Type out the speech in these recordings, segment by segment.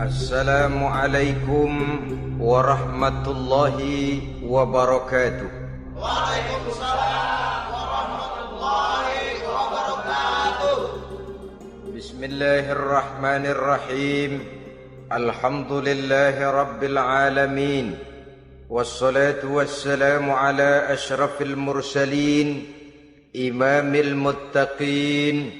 Assalamualaikum warahmatullahi wabarakatuh. Waalaikumsalam warahmatullahi wabarakatuh. Bismillahirrahmanirrahim. Alhamdulillahi rabbil alamin. Wassalatu wassalamu ala ashrafil mursalin, imamil muttaqin,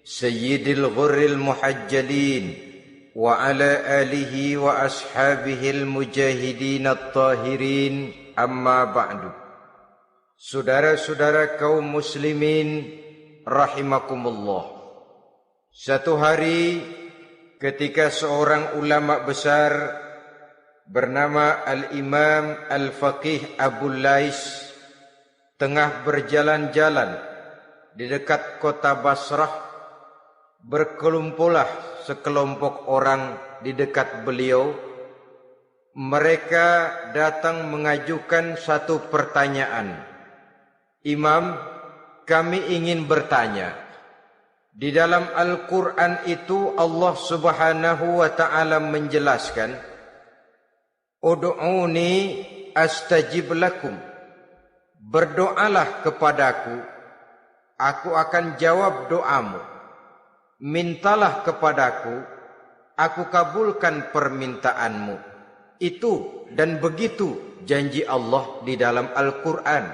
sayyidil ghurril muhajjalin, wa ala alihi wa ashabihil mujahidin at-tahirin, amma ba'du. Saudara-saudara kaum muslimin rahimakumullah. Satu hari ketika seorang ulama besar bernama Al-Imam Al-Faqih Abu Lais tengah berjalan-jalan di dekat kota Basrah, berkelumpulah sekelompok orang di dekat beliau. Mereka datang mengajukan satu pertanyaan. Imam, kami ingin bertanya. Di dalam Al-Quran itu Allah Subhanahu wa ta'ala menjelaskan, Ud'uni astajib lakum. Berdoalah kepadaku, aku akan jawab doamu. Mintalah kepadaku, aku kabulkan permintaanmu. Itu dan begitu janji Allah di dalam Al-Quran.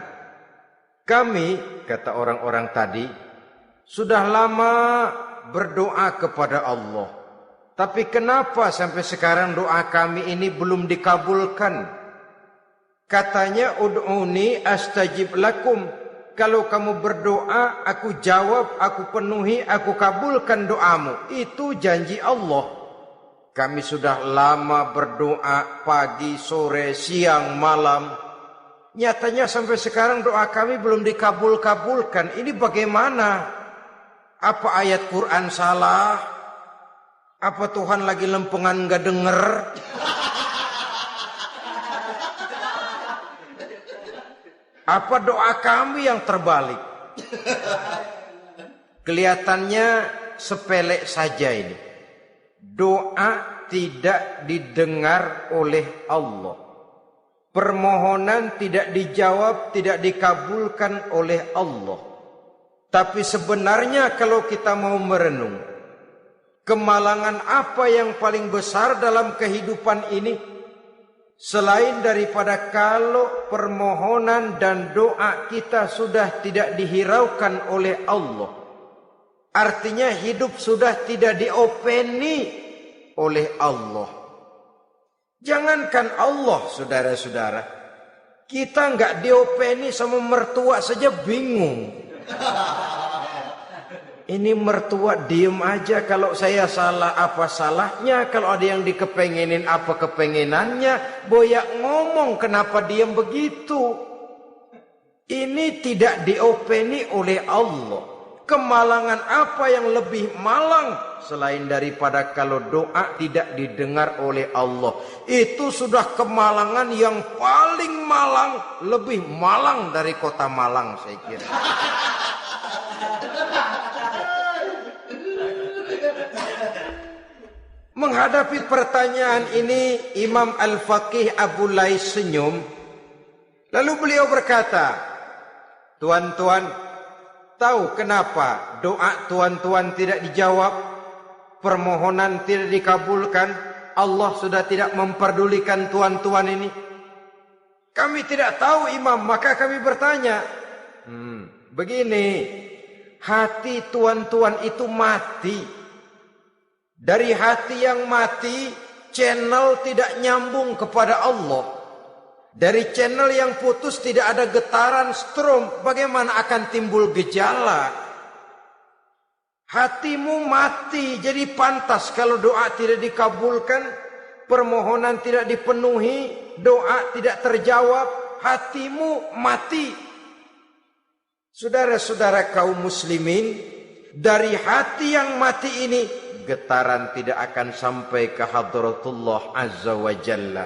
Kami, kata orang-orang tadi, sudah lama berdoa kepada Allah. Tapi kenapa sampai sekarang doa kami ini belum dikabulkan? Katanya, Ud'uni astajib lakum. Kalau kamu berdoa, aku jawab, aku penuhi, aku kabulkan doamu. Itu janji Allah. Kami sudah lama berdoa pagi, sore, siang, malam. Nyatanya sampai sekarang doa kami belum dikabulkan. Ini bagaimana? Apa ayat Quran salah? Apa Tuhan lagi lempengan gak denger? Apa doa kami yang terbalik? Kelihatannya sepele saja ini. Doa tidak didengar oleh Allah. Permohonan tidak dijawab, tidak dikabulkan oleh Allah. Tapi sebenarnya kalau kita mau merenung, kemalangan apa yang paling besar dalam kehidupan ini? Selain daripada kalau permohonan dan doa kita sudah tidak dihiraukan oleh Allah. Artinya hidup sudah tidak diopeni oleh Allah. Jangankan Allah, saudara-saudara, kita nggak diopeni sama mertua saja bingung. Ini mertua diem aja, kalau saya salah apa salahnya, kalau ada yang dikepengenin apa kepengenannya, boyak ngomong kenapa diem begitu. Ini tidak diopeni oleh Allah. Kemalangan apa yang lebih malang selain daripada kalau doa tidak didengar oleh Allah? Itu sudah kemalangan yang paling malang, lebih malang dari kota Malang saya kira. Menghadapi pertanyaan ini, Imam Al-Faqih Abu Lais senyum. Lalu beliau berkata, tuan-tuan, tahu kenapa doa tuan-tuan tidak dijawab? Permohonan tidak dikabulkan? Allah sudah tidak memperdulikan tuan-tuan ini? Kami tidak tahu, Imam, maka kami bertanya. Begini, hati tuan-tuan itu mati. Dari hati yang mati, channel tidak nyambung kepada Allah. Dari channel yang putus tidak ada getaran strom, bagaimana akan timbul gejala? Hatimu mati, jadi pantas kalau doa tidak dikabulkan, permohonan tidak dipenuhi, doa tidak terjawab, hatimu mati. Saudara-saudara kaum muslimin, dari hati yang mati ini, getaran tidak akan sampai ke hadratullah azza wa jalla.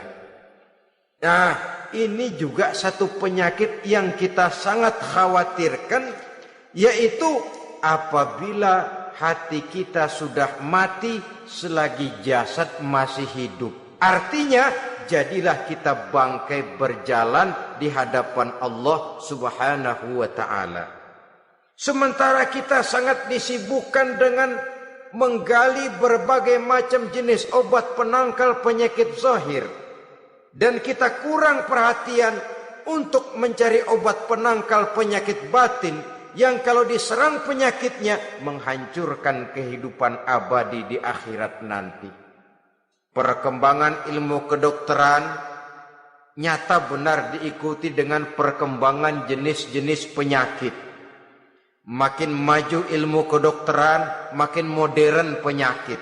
Nah, ini juga satu penyakit yang kita sangat khawatirkan, yaitu apabila hati kita sudah mati, selagi jasad masih hidup. Artinya, jadilah kita bangkai berjalan di hadapan Allah Subhanahu wa ta'ala. Sementara kita sangat disibukkan dengan menggali berbagai macam jenis obat penangkal penyakit zahir, dan kita kurang perhatian untuk mencari obat penangkal penyakit batin yang kalau diserang penyakitnya menghancurkan kehidupan abadi di akhirat nanti. Perkembangan ilmu kedokteran nyata benar diikuti dengan perkembangan jenis-jenis penyakit. Makin maju ilmu kedokteran, makin modern penyakit.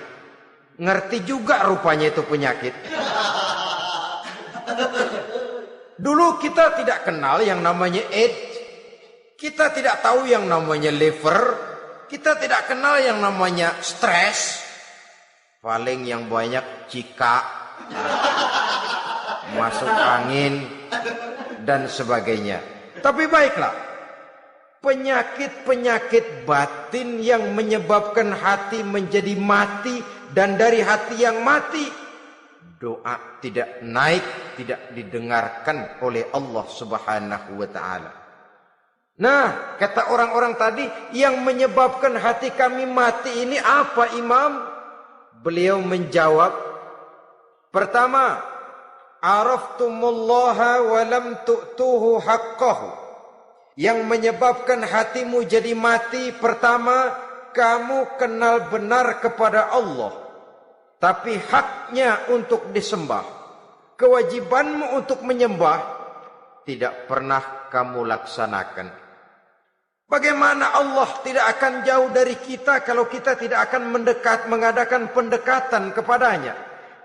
Ngerti juga rupanya itu penyakit. Dulu kita tidak kenal yang namanya AIDS. Kita tidak tahu yang namanya liver. Kita tidak kenal yang namanya stres. Paling yang banyak cika, masuk angin, dan sebagainya. Tapi baiklah, penyakit-penyakit batin yang menyebabkan hati menjadi mati, dan dari hati yang mati, doa tidak naik, tidak didengarkan oleh Allah Subhanahu wa ta'ala. Nah, kata orang-orang tadi, yang menyebabkan hati kami mati ini apa, Imam? Beliau menjawab, pertama, araftumullaha wa lam tu'tuhu haqqahu. Yang menyebabkan hatimu jadi mati, pertama, kamu kenal benar kepada Allah, tapi haknya untuk disembah, kewajibanmu untuk menyembah, tidak pernah kamu laksanakan. Bagaimana Allah tidak akan jauh dari kita kalau kita tidak akan mengadakan pendekatan kepadanya.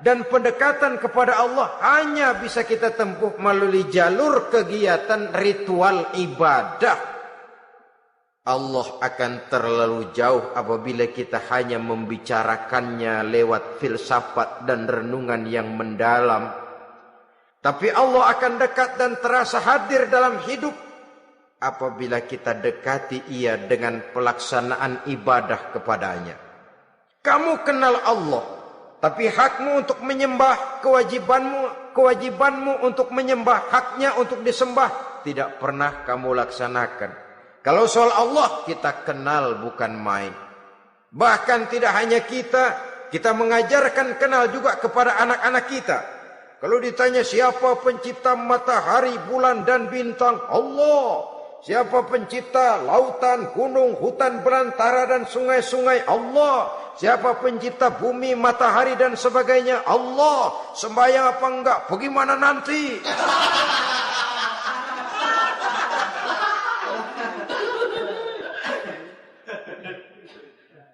Dan pendekatan kepada Allah hanya bisa kita tempuh melalui jalur kegiatan ritual ibadah. Allah akan terlalu jauh apabila kita hanya membicarakannya lewat filsafat dan renungan yang mendalam. Tapi Allah akan dekat dan terasa hadir dalam hidup apabila kita dekati ia dengan pelaksanaan ibadah kepadanya. Kamu kenal Allah, tapi hakmu untuk menyembah, kewajibanmu untuk menyembah, haknya untuk disembah, tidak pernah kamu laksanakan. Kalau soal Allah kita kenal bukan main. Bahkan tidak hanya kita mengajarkan kenal juga kepada anak-anak kita. Kalau ditanya siapa pencipta matahari, bulan dan bintang? Allah. Siapa pencipta lautan, gunung, hutan belantara dan sungai-sungai? Allah. Siapa pencipta bumi, matahari dan sebagainya? Allah. Sembahyang apa enggak? Bagaimana nanti?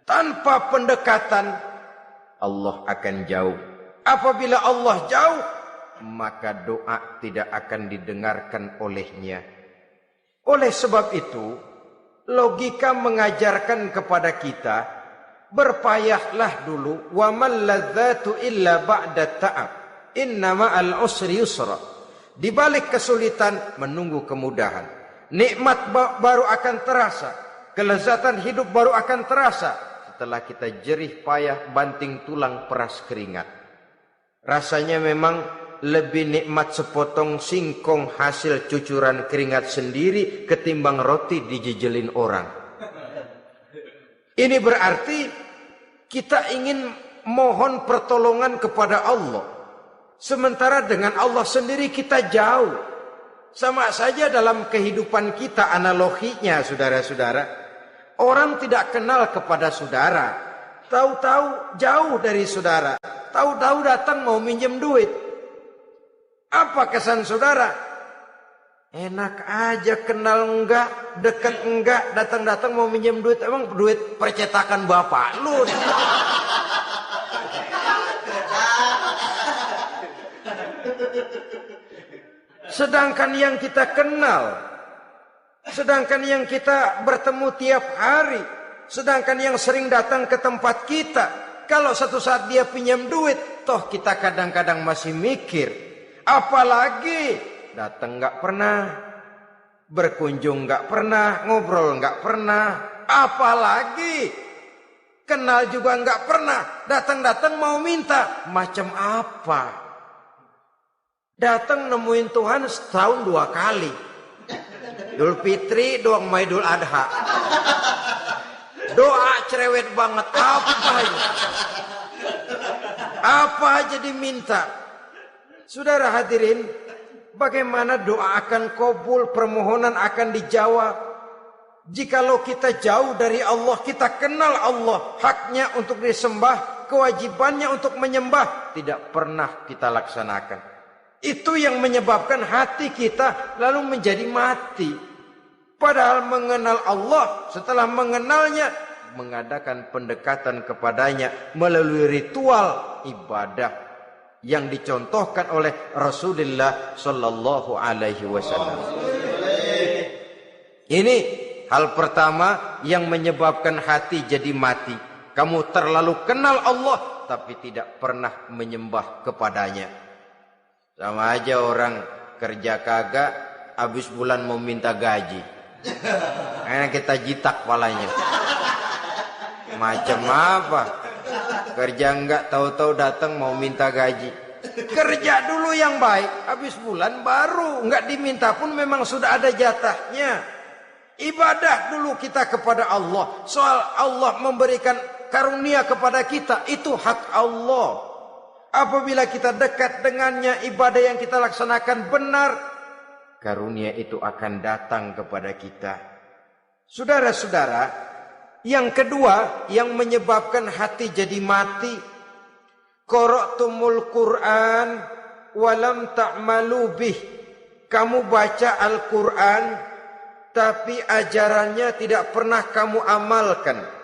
Tanpa pendekatan, Allah akan jauh. Apabila Allah jauh, maka doa tidak akan didengarkan olehnya. Oleh sebab itu, logika mengajarkan kepada kita, berpayahlah dulu, wa mal ladzatu illa ba'da ta'ab, inna ma'al usri yusra. Di balik kesulitan menunggu kemudahan. Nikmat baru akan terasa, kelezatan hidup baru akan terasa setelah kita jerih payah banting tulang peras keringat. Rasanya memang lebih nikmat sepotong singkong hasil cucuran keringat sendiri ketimbang roti dijejelin orang. Ini berarti kita ingin mohon pertolongan kepada Allah. Sementara dengan Allah sendiri kita jauh. Sama saja dalam kehidupan kita analoginya, saudara-saudara. Orang tidak kenal kepada saudara. Tahu-tahu jauh dari saudara. Tahu-tahu datang mau minjem duit. Apa kesan saudara? Enak aja, kenal enggak, dekat enggak, datang-datang mau minjem duit. Emang duit percetakan bapak lu? Sedangkan yang kita kenal, sedangkan yang kita bertemu tiap hari, sedangkan yang sering datang ke tempat kita, kalau satu saat dia pinjam duit, toh kita kadang-kadang masih mikir. Apalagi datang nggak pernah, berkunjung nggak pernah, ngobrol nggak pernah. Apalagi Kenal juga nggak pernah. Datang-datang mau minta. Macam apa? Datang nemuin Tuhan setahun 2 kali. Idul Fitri, doang Idul Adha. Doa cerewet banget. Apa aja diminta. Saudara hadirin, bagaimana doa akan kabul, permohonan akan dijawab? Jikalau kita jauh dari Allah, kita kenal Allah, haknya untuk disembah, kewajibannya untuk menyembah, tidak pernah kita laksanakan. Itu yang menyebabkan hati kita lalu menjadi mati. Padahal mengenal Allah, setelah mengenalnya, mengadakan pendekatan kepadanya melalui ritual ibadah yang dicontohkan oleh Rasulullah sallallahu alaihi wasallam. Ini hal pertama yang menyebabkan hati jadi mati. Kamu terlalu kenal Allah tapi tidak pernah menyembah kepadanya. Sama aja orang kerja kagak, habis bulan mau minta gaji. Karena kita jitak palanya. Macam apa? Kerja enggak, tahu-tahu datang mau minta gaji. Kerja dulu yang baik, habis bulan baru. Enggak diminta pun memang sudah ada jatahnya. Ibadah dulu kita kepada Allah. Soal Allah memberikan karunia kepada kita, itu hak Allah. Apabila kita dekat dengannya, ibadah yang kita laksanakan benar, karunia itu akan datang kepada kita. Saudara-saudara, yang kedua yang menyebabkan hati jadi mati, qara'tumul Qur'an walam ta'malu bih. Kamu baca Al-Qur'an tapi ajarannya tidak pernah kamu amalkan.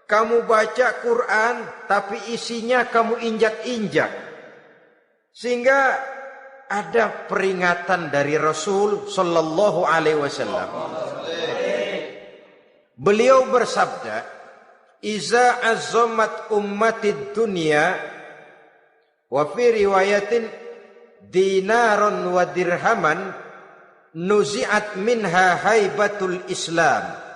Kamu baca Quran tapi isinya kamu injak-injak. Sehingga ada peringatan dari Rasul sallallahu alaihi wasallam. Beliau bersabda, "Iza azzamat ummatid dunya wa fi riwayatin dinaron wa dirhaman nuzi'at minha haibatul Islam.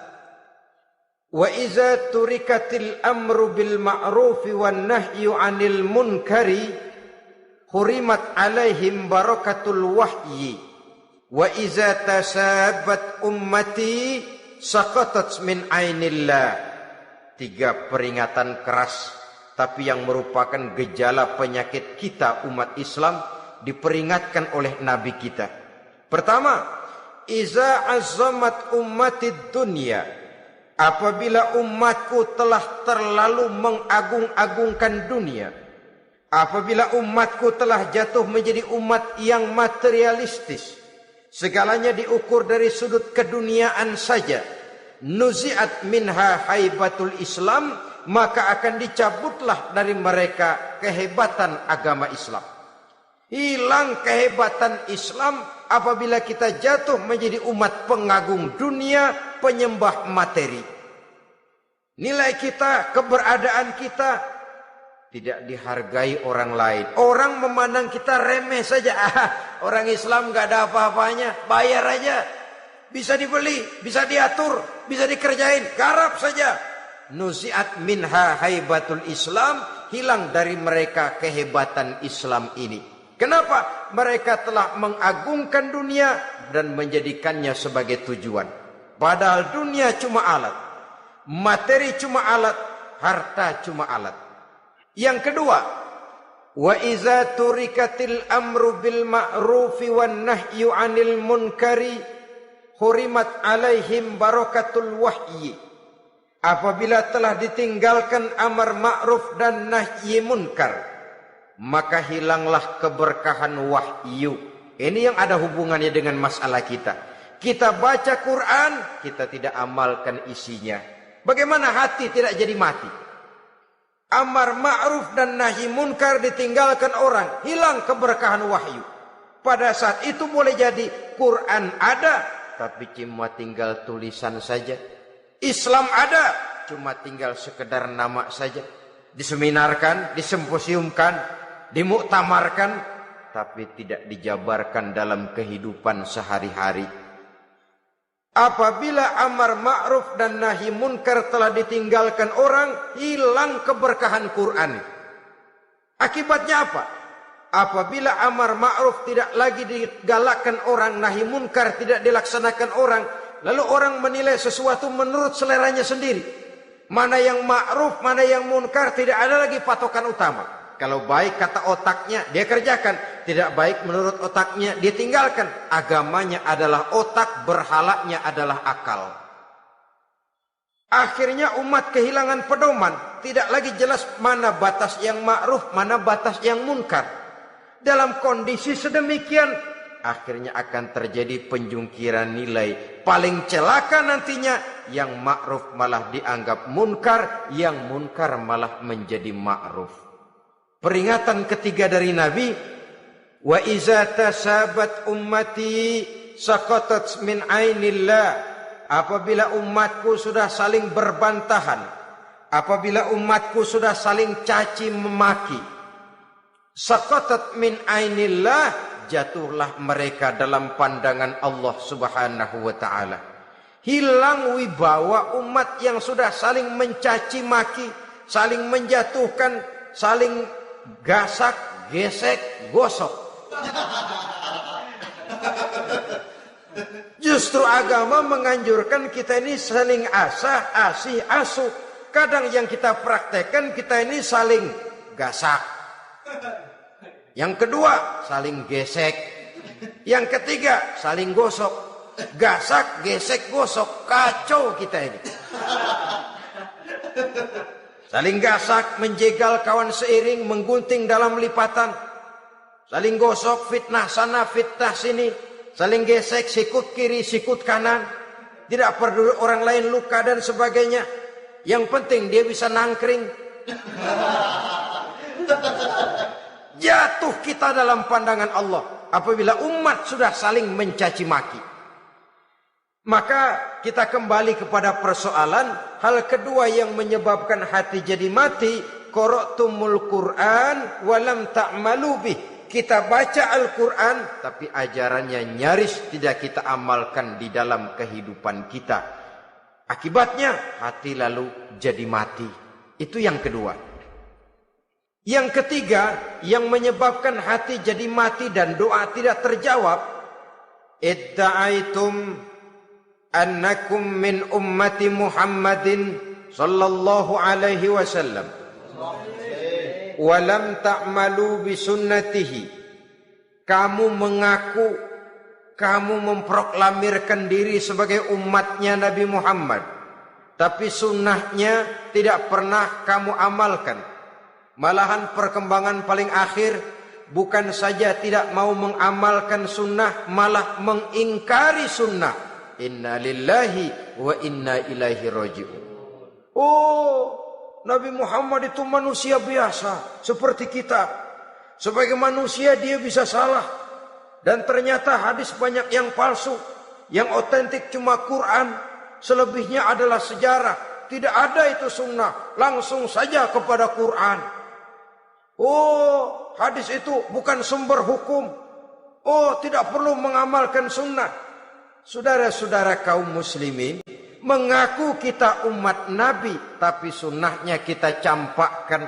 Wa iza turikatil amru bil ma'rufi wan nahyu 'anil munkari hurimat 'alaihim barakatul wahyi wa iza tasabat ummati saqatat min 'ainillah." 3 peringatan keras tapi yang merupakan gejala penyakit kita umat Islam diperingatkan oleh Nabi kita. Pertama, iza azzamat ummatid dunya. Apabila umatku telah terlalu mengagung-agungkan dunia, apabila umatku telah jatuh menjadi umat yang materialistis, segalanya diukur dari sudut keduniaan saja, nuzi'at minha haibatul Islam, maka akan dicabutlah dari mereka kehebatan agama Islam. Hilang kehebatan Islam apabila kita jatuh menjadi umat pengagung dunia, penyembah materi. Nilai kita, keberadaan kita tidak dihargai orang lain. Orang memandang kita remeh saja. Orang Islam gak ada apa-apanya, bayar aja. Bisa dibeli, bisa diatur, bisa dikerjain, garap saja. Nuzi'at minha haibatul Islam, hilang dari mereka kehebatan Islam ini. Kenapa? Mereka telah mengagungkan dunia dan menjadikannya sebagai tujuan. Padahal dunia cuma alat, materi cuma alat, harta cuma alat. Yang kedua, wa iza turikatil amru bil ma'rufi wan nahyu 'anil munkari hurimat 'alaihim barakatul wahyi. Apabila telah ditinggalkan amar ma'ruf dan nahi munkar, maka hilanglah keberkahan wahyu. Ini yang ada hubungannya dengan masalah kita. Kita baca Quran, kita tidak amalkan isinya. Bagaimana hati tidak jadi mati? Amar ma'ruf dan nahi munkar ditinggalkan orang, hilang keberkahan wahyu. Pada saat itu boleh jadi Quran ada, tapi cuma tinggal tulisan saja. Islam ada, cuma tinggal sekedar nama saja. Diseminarkan, disimposiumkan, dimuktamarkan, tapi tidak dijabarkan dalam kehidupan sehari-hari. Apabila amar ma'ruf dan nahi munkar telah ditinggalkan orang, hilang keberkahan Quran. Akibatnya apa? Apabila amar ma'ruf tidak lagi digalakkan orang, nahi munkar tidak dilaksanakan orang, lalu orang menilai sesuatu menurut seleranya sendiri. Mana yang ma'ruf, mana yang munkar, tidak ada lagi patokan utama. Kalau baik kata otaknya, dia kerjakan. Tidak baik menurut otaknya, dia tinggalkan. Agamanya adalah otak, berhalanya adalah akal. Akhirnya umat kehilangan pedoman. Tidak lagi jelas mana batas yang ma'ruf, mana batas yang munkar. Dalam kondisi sedemikian, akhirnya akan terjadi penjungkiran nilai. Paling celaka nantinya, yang ma'ruf malah dianggap munkar, yang munkar malah menjadi ma'ruf. Peringatan ketiga dari Nabi, wa iza tasabat ummati saqatat min ainillah. Apabila umatku sudah saling berbantahan, apabila umatku sudah saling caci memaki, saqatat min ainillah, jatuhlah mereka dalam pandangan Allah Subhanahu wa taala. Hilang wibawa umat yang sudah saling mencaci maki, saling menjatuhkan, saling gasak, gesek, gosok. Justru agama menganjurkan kita ini saling asah, asih, asuh. Kadang yang kita praktekkan kita ini saling gasak. Yang kedua, saling gesek. Yang ketiga, saling gosok. Gasak, gesek, gosok. Kacau kita ini. Saling gasak, menjegal kawan seiring, menggunting dalam lipatan. Saling gosok, fitnah sana, fitnah sini. Saling gesek, sikut kiri, sikut kanan. Tidak peduli orang lain luka dan sebagainya. Yang penting dia bisa nangkring. Jatuh kita dalam pandangan Allah apabila umat sudah saling mencaci maki. Maka kita kembali kepada persoalan, hal kedua yang menyebabkan hati jadi mati, qara'tumul Qur'an walam ta'malu bih. Kita baca Al-Quran tapi ajarannya nyaris tidak kita amalkan di dalam kehidupan kita. Akibatnya hati lalu jadi mati. Itu yang kedua. Yang ketiga yang menyebabkan hati jadi mati dan doa tidak terjawab, idda'aitum annakum min ummati Muhammadin sallallahu alaihi wasallam wa lam ta'malu bi sunnatihi. Kamu mengaku, kamu memproklamirkan diri sebagai umatnya Nabi Muhammad, tapi sunnahnya tidak pernah kamu amalkan. Malahan perkembangan paling akhir bukan saja tidak mau mengamalkan sunnah, malah mengingkari sunnah. Inna lillahi wa inna ilaihi raji'un. Oh, Nabi Muhammad itu manusia biasa seperti kita. Sebagai manusia dia bisa salah. Dan ternyata hadis banyak yang palsu. Yang otentik cuma Quran. Selebihnya adalah sejarah. Tidak ada itu sunnah. Langsung saja kepada Quran. Oh, hadis itu bukan sumber hukum. Oh, tidak perlu mengamalkan sunnah. Saudara-saudara kaum muslimin, mengaku kita umat Nabi, tapi sunnahnya kita campakkan,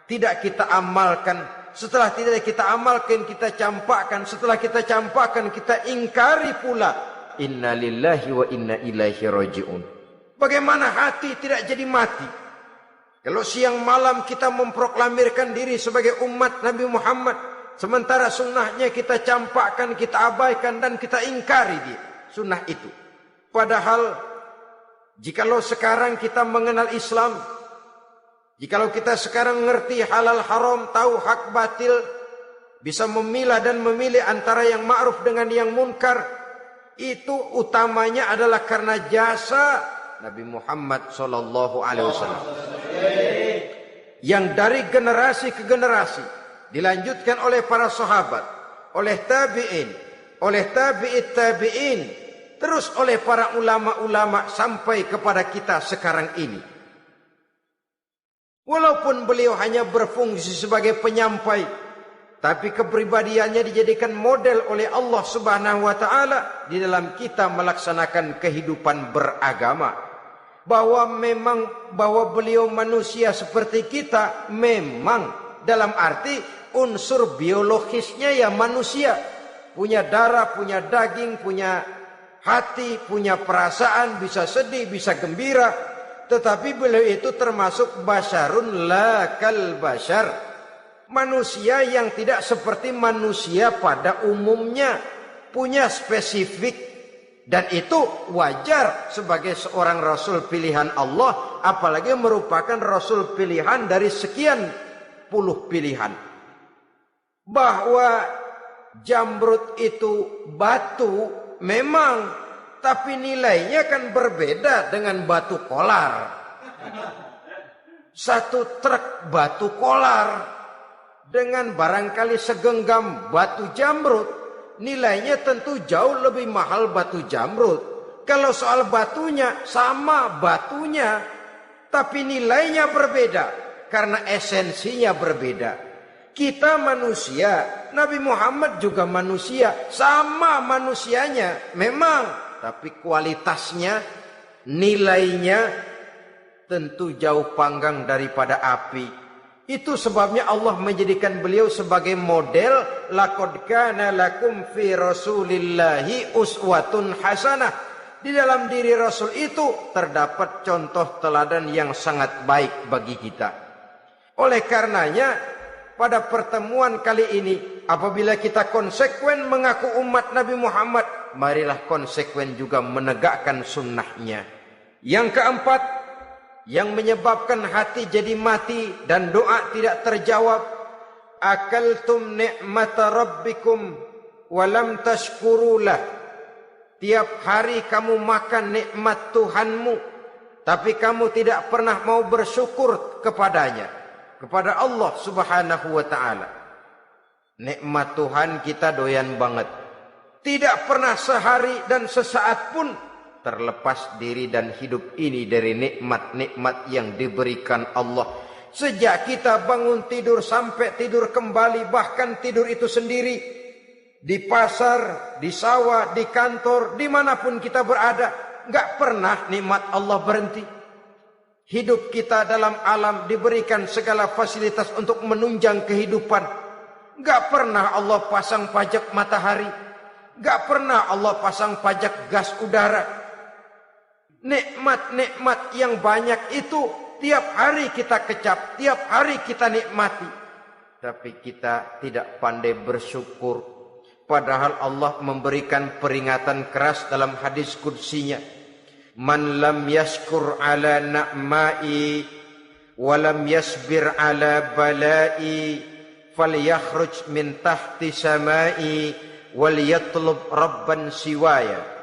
tidak kita amalkan. Setelah tidak kita amalkan, kita campakkan. Setelah kita campakkan, kita ingkari pula. Inna lillahi wa inna ilaihi raji'un. Bagaimana hati tidak jadi mati? Kalau siang malam kita memproklamirkan diri sebagai umat Nabi Muhammad, sementara sunnahnya kita campakkan, kita abaikan, dan kita ingkari dia. Sunnah itu. Padahal jikalau sekarang kita mengenal Islam, jikalau kita sekarang mengerti halal haram, tahu hak batil, bisa memilah dan memilih antara yang ma'ruf dengan yang munkar, itu utamanya adalah karena jasa Nabi Muhammad sallallahu alaihi wasallam. Yang dari generasi ke generasi dilanjutkan oleh para sahabat, oleh tabi'in, oleh tabi'it tabi'in, terus oleh para ulama-ulama sampai kepada kita sekarang ini. Walaupun beliau hanya berfungsi sebagai penyampai, tapi kepribadiannya dijadikan model oleh Allah Subhanahu wa taala di dalam kita melaksanakan kehidupan beragama. Bahwa beliau manusia seperti kita, memang dalam arti unsur biologisnya ya manusia, punya darah, punya daging, punya hati, punya perasaan, bisa sedih, bisa gembira, tetapi beliau itu termasuk basyarun la kal basyar, manusia yang tidak seperti manusia pada umumnya, punya spesifik, dan itu wajar sebagai seorang rasul pilihan Allah, apalagi merupakan rasul pilihan dari sekian puluh pilihan. Bahwa jamrud itu batu memang, tapi nilainya kan berbeda dengan batu kolar. Satu truk batu kolar dengan barangkali segenggam batu jamrud, nilainya tentu jauh lebih mahal batu jamrud. Kalau soal batunya, sama batunya, tapi nilainya berbeda karena esensinya berbeda. Kita manusia, Nabi Muhammad juga manusia, sama manusianya memang, tapi kualitasnya, nilainya tentu jauh panggang daripada api. Itu sebabnya Allah menjadikan beliau sebagai model. Laqad kana lakum fi rasulillahi uswatun hasanah. Di dalam diri Rasul itu terdapat contoh teladan yang sangat baik bagi kita. Oleh karenanya, pada pertemuan kali ini, apabila kita konsekuen mengaku umat Nabi Muhammad, marilah konsekuen juga menegakkan sunnahnya. Yang keempat, yang menyebabkan hati jadi mati dan doa tidak terjawab, akaltum ni'mata rabbikum walam tashkurulah. Tiap hari kamu makan nikmat Tuhanmu, tapi kamu tidak pernah mau bersyukur kepadanya, kepada Allah Subhanahu wa ta'ala. Nikmat Tuhan kita doyan banget, tidak pernah sehari dan sesaat pun terlepas diri dan hidup ini dari nikmat-nikmat yang diberikan Allah. Sejak kita bangun tidur sampai tidur kembali, bahkan tidur itu sendiri, di pasar, di sawah, di kantor, dimanapun kita berada, gak pernah nikmat Allah berhenti. Hidup kita dalam alam diberikan segala fasilitas untuk menunjang kehidupan. Gak pernah Allah pasang pajak matahari, gak pernah Allah pasang pajak gas udara. Nikmat-nikmat yang banyak itu tiap hari kita kecap, tiap hari kita nikmati, tapi kita tidak pandai bersyukur. Padahal Allah memberikan peringatan keras dalam hadis qudsinya, man lam yashkur ala na'mai wa lam yasbir ala balai falyakhruj min tahti samai wal yatlub rabban siwaya.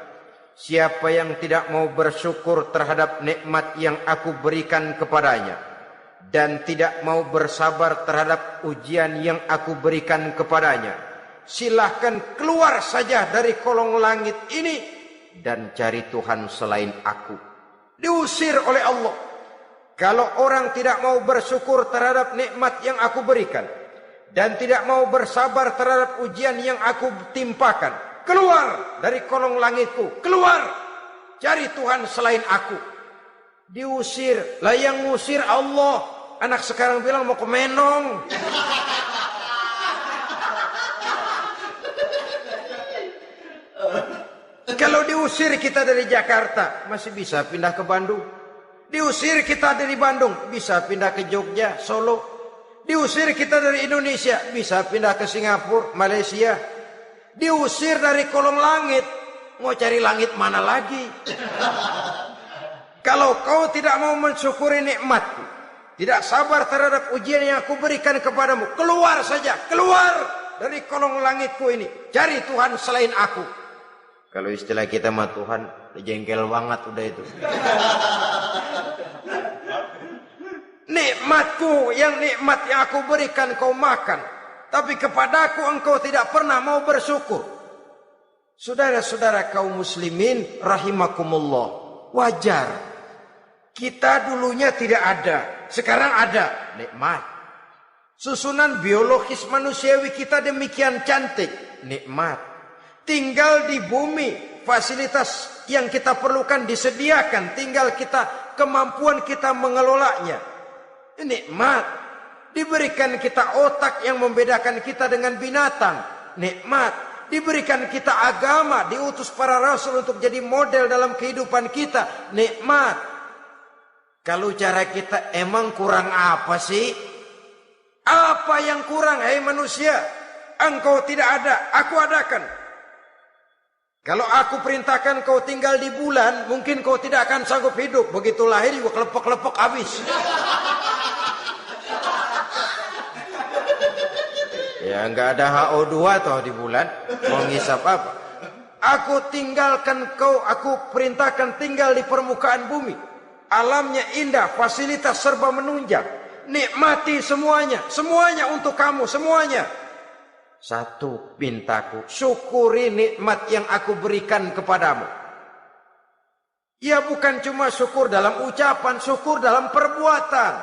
Siapa yang tidak mau bersyukur terhadap nikmat yang aku berikan kepadanya, dan tidak mau bersabar terhadap ujian yang aku berikan kepadanya, silahkan keluar saja dari kolong langit ini dan cari Tuhan selain aku. Diusir oleh Allah. Kalau orang tidak mau bersyukur terhadap nikmat yang aku berikan, dan tidak mau bersabar terhadap ujian yang aku timpakan, keluar dari kolong langitku, keluar, cari Tuhan selain aku. Diusir. Lah yang ngusir Allah. Anak sekarang bilang mau ke Menong. Kalau diusir kita dari Jakarta, masih bisa pindah ke Bandung. Diusir kita dari Bandung, bisa pindah ke Jogja, Solo. Diusir kita dari Indonesia, bisa pindah ke Singapura, Malaysia. Diusir dari kolong langit, mau cari langit mana lagi? Kalau kau tidak mau mensyukuri nikmatku, tidak sabar terhadap ujian yang aku berikan kepadamu, keluar saja, keluar dari kolong langitku ini, cari Tuhan selain aku. Kalau istilah kita mah Tuhan, jengkel banget udah itu. Nikmatku, nikmat yang aku berikan kau makan, tapi kepadaku engkau tidak pernah mau bersyukur. Saudara-saudara kaum muslimin rahimakumullah, wajar. Kita dulunya tidak ada, sekarang ada nikmat. Susunan biologis manusiawi kita demikian cantik, nikmat. Tinggal di bumi, fasilitas yang kita perlukan disediakan, tinggal kemampuan kita mengelolanya. Nikmat. Diberikan kita otak yang membedakan kita dengan binatang, nikmat. Diberikan kita agama, diutus para rasul untuk jadi model dalam kehidupan kita, nikmat. Kalau cara kita emang kurang apa sih? Apa yang kurang, hai manusia? Engkau tidak ada, aku adakan. Kalau aku perintahkan kau tinggal di bulan, mungkin kau tidak akan sanggup hidup. Begitu lahir juga kelepok-kelepok habis. Ya enggak ada HO2 toh di bulan. Mau ngisap apa? Aku tinggalkan kau, aku perintahkan tinggal di permukaan bumi. Alamnya indah, fasilitas serba menunjang. Nikmati semuanya, semuanya untuk kamu, semuanya. Satu pintaku, syukuri nikmat yang aku berikan kepadamu. Ya bukan cuma syukur dalam ucapan, syukur dalam perbuatan.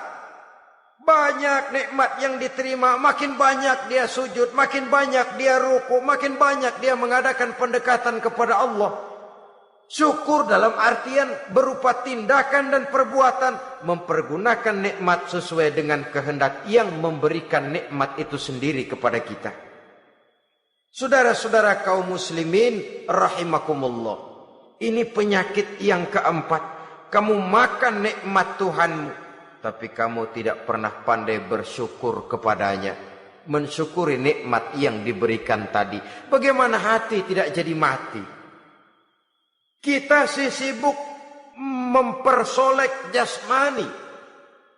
Banyak nikmat yang diterima, makin banyak dia sujud, makin banyak dia ruku, makin banyak dia mengadakan pendekatan kepada Allah. Syukur dalam artian berupa tindakan dan perbuatan, mempergunakan nikmat sesuai dengan kehendak yang memberikan nikmat itu sendiri kepada kita. Saudara-saudara kaum muslimin rahimakumullah. Ini penyakit yang keempat. Kamu makan nikmat Tuhanmu, tapi kamu tidak pernah pandai bersyukur kepadanya. Mensyukuri nikmat yang diberikan tadi. Bagaimana hati tidak jadi mati? Kita sibuk mempersolek jasmani,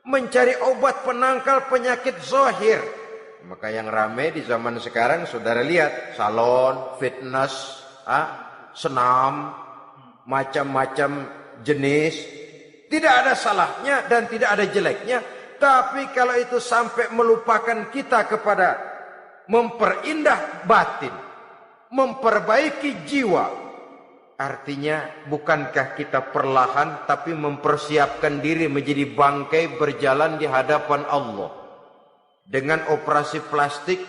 mencari obat penangkal penyakit zahir. Maka yang ramai di zaman sekarang saudara lihat, salon, fitness, senam, macam-macam jenis. Tidak ada salahnya dan tidak ada jeleknya. Tapi kalau itu sampai melupakan kita kepada memperindah batin, memperbaiki jiwa, artinya bukankah kita perlahan tapi mempersiapkan diri menjadi bangkai berjalan di hadapan Allah. Dengan operasi plastik,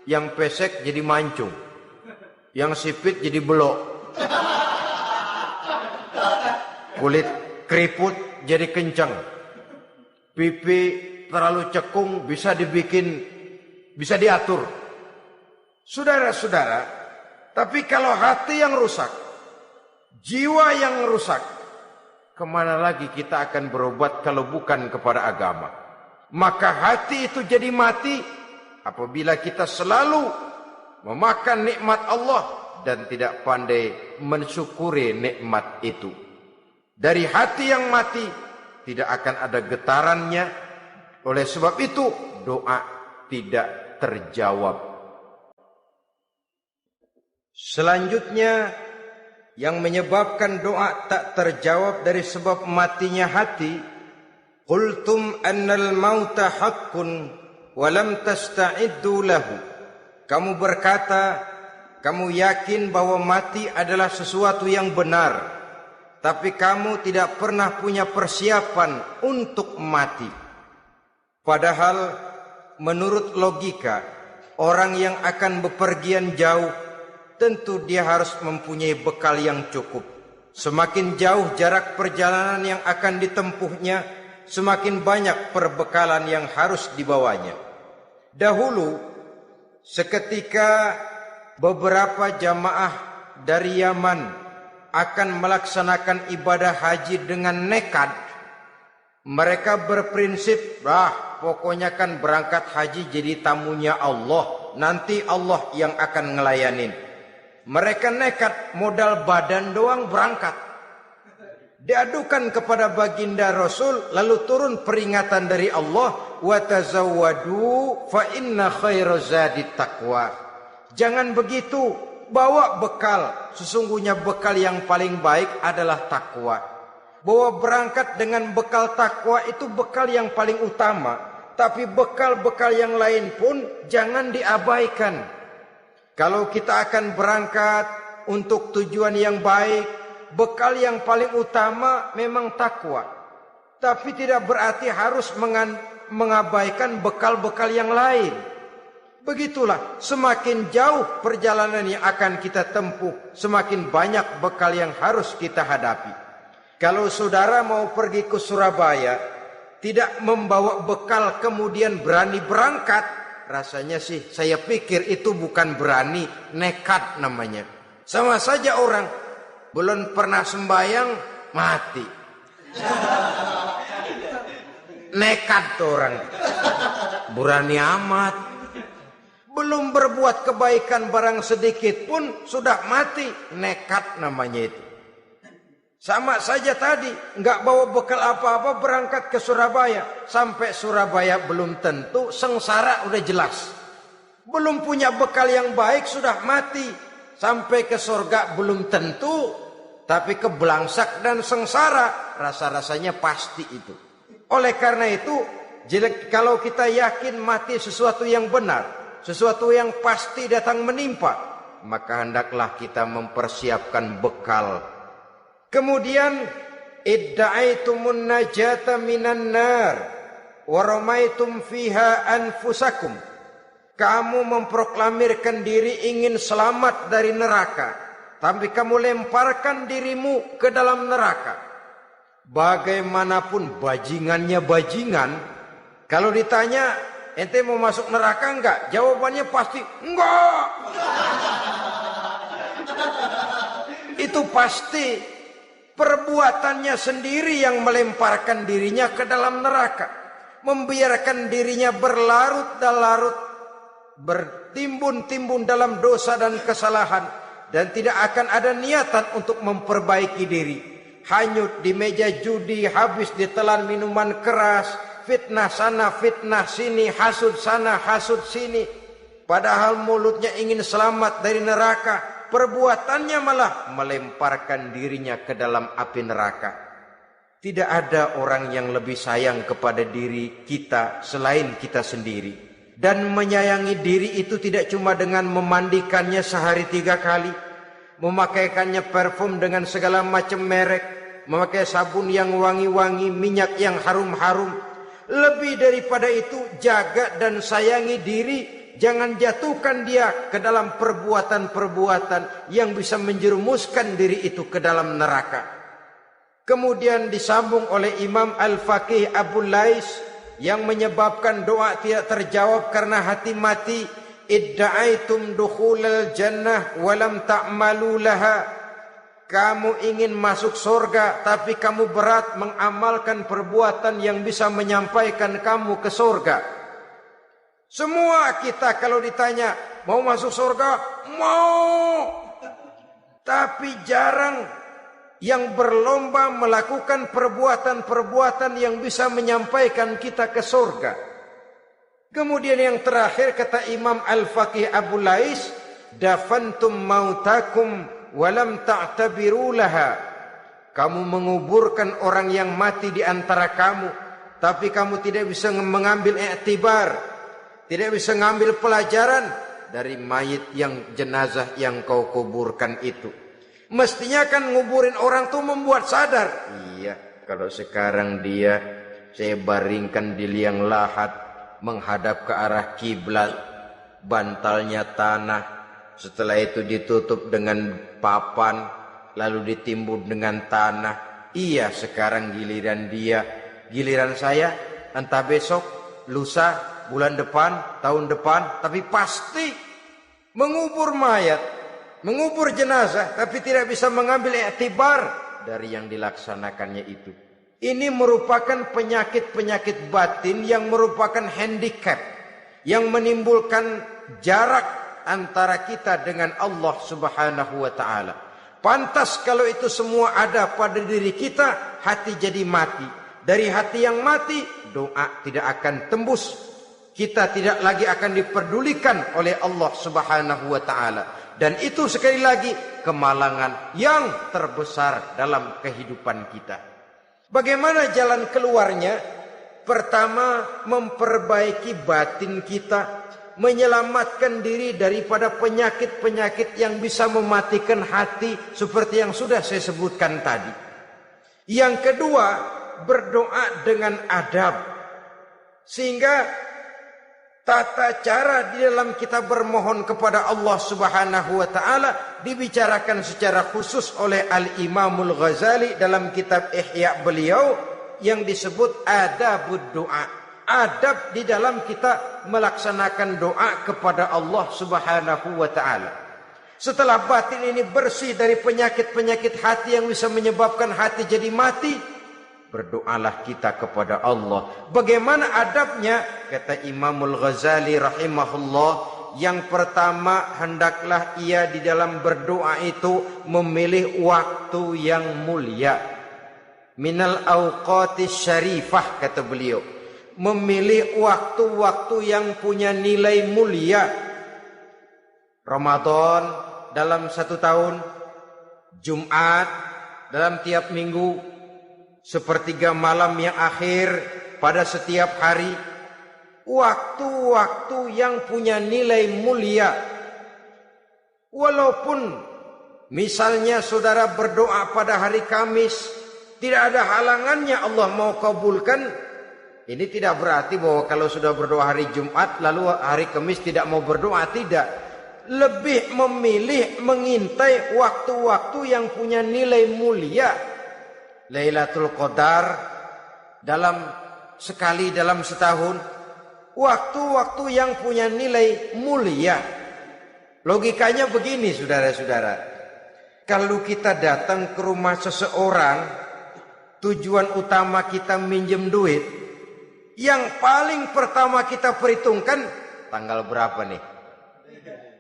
yang pesek jadi mancung, yang sipit jadi belok, kulit keriput jadi kencang, pipi terlalu cekung bisa diatur. Saudara-saudara, tapi kalau hati yang rusak, jiwa yang rusak, kemana lagi kita akan berobat kalau bukan kepada agama? Maka hati itu jadi mati apabila kita selalu memakan nikmat Allah dan tidak pandai mensyukuri nikmat itu. Dari hati yang mati tidak akan ada getarannya. Oleh sebab itu doa tidak terjawab. Selanjutnya yang menyebabkan doa tak terjawab dari sebab matinya hati, qultum annal mauta haqqun wa lam tasta'iddu lahu. Kamu berkata, kamu yakin bahwa mati adalah sesuatu yang benar, tapi kamu tidak pernah punya persiapan untuk mati. Padahal menurut logika, orang yang akan bepergian jauh tentu dia harus mempunyai bekal yang cukup. Semakin jauh jarak perjalanan yang akan ditempuhnya, semakin banyak perbekalan yang harus dibawanya. Dahulu, seketika beberapa jamaah dari Yaman akan melaksanakan ibadah haji dengan nekat, mereka berprinsip, pokoknya kan berangkat haji jadi tamunya Allah, nanti Allah yang akan ngelayanin. Mereka nekat, modal badan doang berangkat. Diadukan kepada baginda Rasul, lalu turun peringatan dari Allah, wa tazawwadu fa inna khairaz zadi taqwa. Jangan begitu, bawa bekal. Sesungguhnya bekal yang paling baik adalah takwa. Bahwa berangkat dengan bekal takwa itu bekal yang paling utama. Tapi bekal-bekal yang lain pun jangan diabaikan. Kalau kita akan berangkat untuk tujuan yang baik, bekal yang paling utama memang takwa. Tapi tidak berarti harus mengabaikan bekal-bekal yang lain. Begitulah, semakin jauh perjalanan yang akan kita tempuh, semakin banyak bekal yang harus kita hadapi. Kalau saudara mau pergi ke Surabaya, tidak membawa bekal kemudian berani berangkat, rasanya sih saya pikir itu bukan berani, nekat namanya. Sama saja orang belum pernah sembahyang mati. Nekat tuh orang. Berani amat. Belum berbuat kebaikan barang sedikit pun sudah mati. Nekat namanya itu. Sama saja tadi, nggak bawa bekal apa-apa berangkat ke Surabaya. Sampai Surabaya belum tentu, sengsara udah jelas. Belum punya bekal yang baik sudah mati. Sampai ke surga belum tentu, tapi kebelangsak dan sengsara rasa-rasanya pasti itu. Oleh karena itu, kalau kita yakin mati sesuatu yang benar, sesuatu yang pasti datang menimpa, maka hendaklah kita mempersiapkan bekal. Kemudian, idda'aitumun najata minan nar wa ramaitum fiha anfusakum. Kamu memproklamirkan diri ingin selamat dari neraka, tapi kamu lemparkan dirimu ke dalam neraka. Bagaimanapun bajingannya bajingan, kalau ditanya ente mau masuk neraka enggak? Jawabannya pasti enggak. Itu pasti perbuatannya sendiri yang melemparkan dirinya ke dalam neraka. Membiarkan dirinya berlarut-larut, bertimbun-timbun dalam dosa dan kesalahan, dan tidak akan ada niatan untuk memperbaiki diri. Hanyut di meja judi, habis ditelan minuman keras, fitnah sana, fitnah sini, hasud sana, hasud sini. Padahal mulutnya ingin selamat dari neraka, perbuatannya malah melemparkan dirinya ke dalam api neraka. Tidak ada orang yang lebih sayang kepada diri kita selain kita sendiri. Dan menyayangi diri itu tidak cuma dengan memandikannya sehari 3 kali, memakaikannya parfum dengan segala macam merek, memakai sabun yang wangi-wangi, minyak yang harum-harum. Lebih daripada itu, jaga dan sayangi diri. Jangan jatuhkan dia ke dalam perbuatan-perbuatan yang bisa menjerumuskan diri itu ke dalam neraka. Kemudian disambung oleh Imam Al-Faqih Abu Lais yang menyebabkan doa tidak terjawab karena hati mati. Idda'aitum dukhulal jannah walam ta'malu laha. Kamu ingin masuk surga, tapi kamu berat mengamalkan perbuatan yang bisa menyampaikan kamu ke surga. Semua kita kalau ditanya, mau masuk surga? Mau. Tapi jarang yang berlomba melakukan perbuatan-perbuatan yang bisa menyampaikan kita ke surga. Kemudian yang terakhir kata Imam Al-Faqih Abu Lais, dafantum mautakum walam ta'tabiru laha. Kamu menguburkan orang yang mati di antara kamu, tapi kamu tidak bisa mengambil iktibar, tidak bisa mengambil pelajaran dari mayit yang jenazah yang kau kuburkan itu. Mestinya kan nguburin orang tuh membuat sadar. Iya, kalau sekarang dia saya baringkan di liang lahat, menghadap ke arah kiblat, bantalnya tanah, setelah itu ditutup dengan papan, lalu ditimbun dengan tanah. Iya, sekarang giliran dia, giliran saya, entah besok, lusa, bulan depan, tahun depan, tapi pasti mengubur mayat, mengubur jenazah, tapi tidak bisa mengambil iktibar dari yang dilaksanakannya itu. Ini merupakan penyakit-penyakit batin yang merupakan handicap, yang menimbulkan jarak antara kita dengan Allah Subhanahu wa ta'ala. Pantas kalau itu semua ada pada diri kita, hati jadi mati. Dari hati yang mati, doa tidak akan tembus. Kita tidak lagi akan diperdulikan oleh Allah Subhanahu wa ta'ala. Dan itu sekali lagi kemalangan yang terbesar dalam kehidupan kita. Bagaimana jalan keluarnya? Pertama, memperbaiki batin kita, menyelamatkan diri daripada penyakit-penyakit yang bisa mematikan hati seperti yang sudah saya sebutkan tadi. Yang kedua, berdoa dengan adab. Sehingga tata cara di dalam kita bermohon kepada Allah Subhanahu wa taala dibicarakan secara khusus oleh Al-Imamul Ghazali dalam kitab Ihya beliau yang disebut adabud doa. Adab di dalam kita melaksanakan doa kepada Allah Subhanahu wa taala. Setelah batin ini bersih dari penyakit-penyakit hati yang bisa menyebabkan hati jadi mati, berdoalah kita kepada Allah. Bagaimana adabnya? Kata Imamul Ghazali rahimahullah, yang pertama hendaklah ia di dalam berdoa itu memilih waktu yang mulia. Minal awqatis syarifah, kata beliau. Memilih waktu-waktu yang punya nilai mulia. Ramadan dalam 1 tahun, Jumat dalam tiap minggu, sepertiga malam yang akhir pada setiap hari. Waktu-waktu yang punya nilai mulia. Walaupun misalnya saudara berdoa pada hari Kamis, tidak ada halangannya Allah mau kabulkan. Ini tidak berarti bahwa kalau sudah berdoa hari Jumat lalu hari Kamis tidak mau berdoa, tidak. Lebih memilih mengintai waktu-waktu yang punya nilai mulia. Lailatul Qadar sekali dalam setahun. Waktu-waktu yang punya nilai mulia. Logikanya begini saudara-saudara. Kalau kita datang ke rumah seseorang, tujuan utama kita minjem duit, yang paling pertama kita perhitungkan tanggal berapa nih?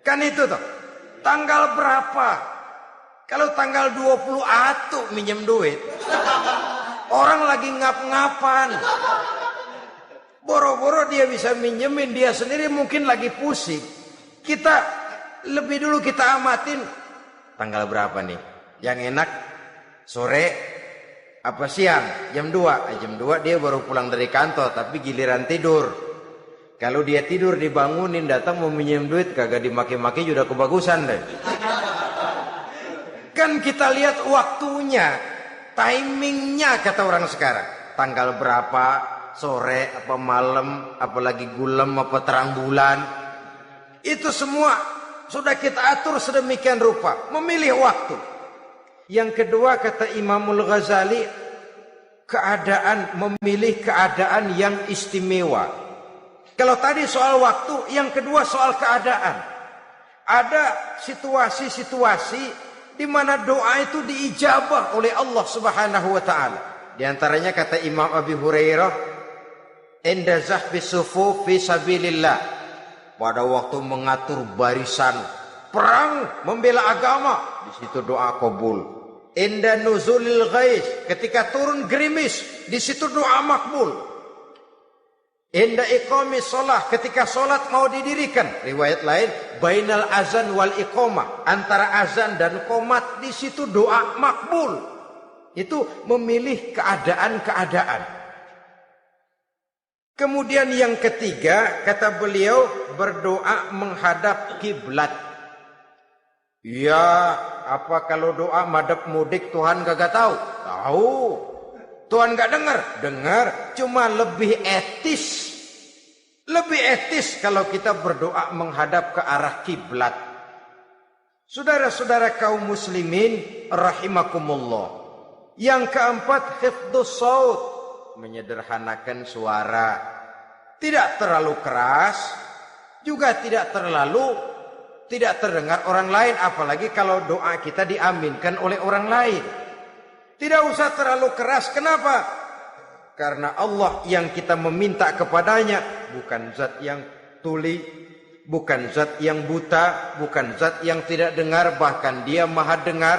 Kan itu toh. Tanggal berapa? Kalau tanggal 20 atuh minjem duit. Orang lagi ngap-ngapan. Boro-boro dia bisa minjemin, dia sendiri mungkin lagi pusing. Kita lebih dulu kita amatin tanggal berapa nih? Yang enak sore apa siang? Jam 2. Jam 2 dia baru pulang dari kantor, tapi giliran tidur. Kalau dia tidur dibangunin datang mau minjem duit, kagak dimaki-maki sudah kebagusan deh. Kan kita lihat waktunya, timingnya kata orang sekarang. Tanggal berapa, sore apa malam, apalagi gulem apa terang bulan. Itu semua sudah kita atur sedemikian rupa, memilih waktu. Yang kedua kata Imamul Ghazali, memilih keadaan yang istimewa. Kalau tadi soal waktu, yang kedua soal keadaan. Ada situasi-situasi di mana doa itu diijabah oleh Allah Subhanahu wa taala. Di antaranya kata Imam Abi Hurairah, "Inda zahfi sufuf fi sabilillah." Pada waktu mengatur barisan perang membela agama, di situ doa kabul. Inda nuzulil ghais, ketika turun gerimis, di situ doa makbul. Inda iqamis shalah, ketika salat mau didirikan, riwayat lain bainal azan wal iqamah, antara azan dan qomat, di situ doa makbul. Itu memilih keadaan-keadaan. Kemudian yang ketiga kata beliau, berdoa menghadap kiblat. Ya, apa kalau doa madhab mudik Tuhan gak tahu? Tahu. Tuhan gak dengar? Dengar. Cuma lebih etis. Lebih etis kalau kita berdoa menghadap ke arah kiblat. Saudara-saudara kaum muslimin rahimakumullah. Yang keempat, hifdzus shaut, menyederhanakan suara. Tidak terlalu keras, juga tidak terdengar orang lain, apalagi kalau doa kita diaminkan oleh orang lain. Tidak usah terlalu keras. Kenapa? Karena Allah yang kita meminta kepadanya bukan zat yang tuli, bukan zat yang buta, bukan zat yang tidak dengar, bahkan Dia Maha dengar.